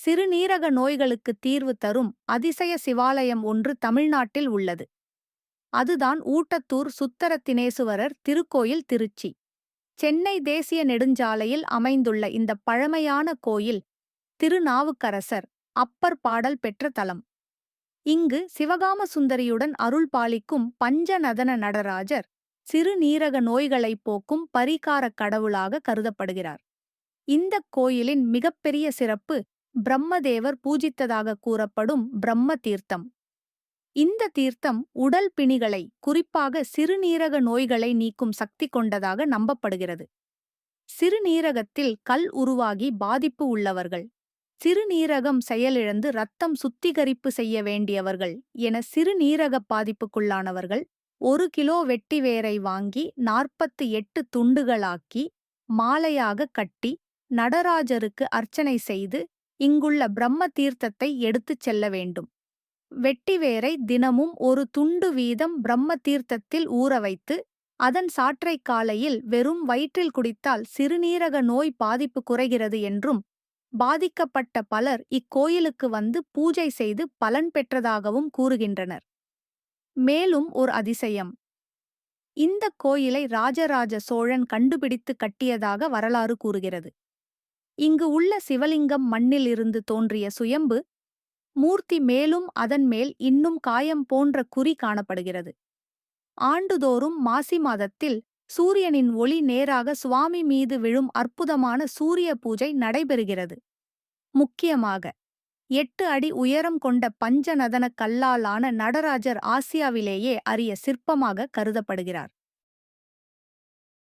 சிறுநீரக நோய்களுக்கு தீர்வு தரும் அதிசய சிவாலயம் ஒன்று தமிழ்நாட்டில் உள்ளது. அதுதான் ஊட்டத்தூர் சுத்தரத்தினேசுவரர் திருக்கோயில் திருச்சி. சென்னை தேசிய நெடுஞ்சாலையில் அமைந்துள்ள இந்த பழமையான கோயில் திருநாவுக்கரசர் அப்பர் பாடல் பெற்ற தலம். இங்கு சிவகாம சுந்தரியுடன் அருள் பாலிக்கும் பஞ்சநதன நடராஜர் சிறுநீரக நோய்களைப் போக்கும் பரிகாரக் கடவுளாக கருதப்படுகிறார். இந்தக் கோயிலின் மிகப்பெரிய சிறப்பு பிரம்மதேவர் பூஜித்ததாக கூறப்படும் பிரம்ம தீர்த்தம். இந்த தீர்த்தம் உடல் பிணிகளை, குறிப்பாக சிறுநீரக நோய்களை நீக்கும் சக்தி கொண்டதாக நம்பப்படுகிறது. சிறுநீரகத்தில் கல் உருவாகி பாதிப்பு உள்ளவர்கள், சிறுநீரகம் செயலிழந்து இரத்தம் சுத்திகரிப்பு செய்ய வேண்டியவர்கள் என சிறுநீரக பாதிப்புக்குள்ளானவர்கள் 1 கிலோ வெட்டிவேரை வாங்கி 48 துண்டுகளாக்கி மாலையாக கட்டி நடராஜருக்கு அர்ச்சனை செய்து இங்குள்ள பிரம்ம தீர்த்தத்தை எடுத்துச் செல்ல வேண்டும். வெட்டிவேரை தினமும் 1 துண்டு வீதம் பிரம்ம தீர்த்தத்தில் ஊற வைத்து அதன் சாற்றை காலையில் வெறும் வயிற்றில் குடித்தால் சிறுநீரக நோய் பாதிப்பு குறைகிறது என்றும், பாதிக்கப்பட்ட பலர் இக்கோயிலுக்கு வந்து பூஜை செய்து பலன் பெற்றதாகவும் கூறுகின்றனர். மேலும் ஒரு அதிசயம். இந்த கோயிலை ராஜராஜ சோழன் கண்டுபிடித்து கட்டியதாக வரலாறு கூறுகிறது. இங்கு உள்ள சிவலிங்கம் மண்ணில் இருந்து தோன்றிய சுயம்பு மூர்த்தி, மேலும் அதன் மேல் இன்னும் காயம் போன்ற குறி காணப்படுகிறது. ஆண்டுதோறும் மாசி மாதத்தில் சூரியனின் ஒளி நேராக சுவாமி மீது விழும் அற்புதமான சூரிய பூஜை நடைபெறுகிறது. முக்கியமாக 8 அடி உயரம் கொண்ட பஞ்சநதன கல்லாலான நடராஜர் ஆசியாவிலேயே அரிய சிற்பமாக கருதப்படுகிறார்.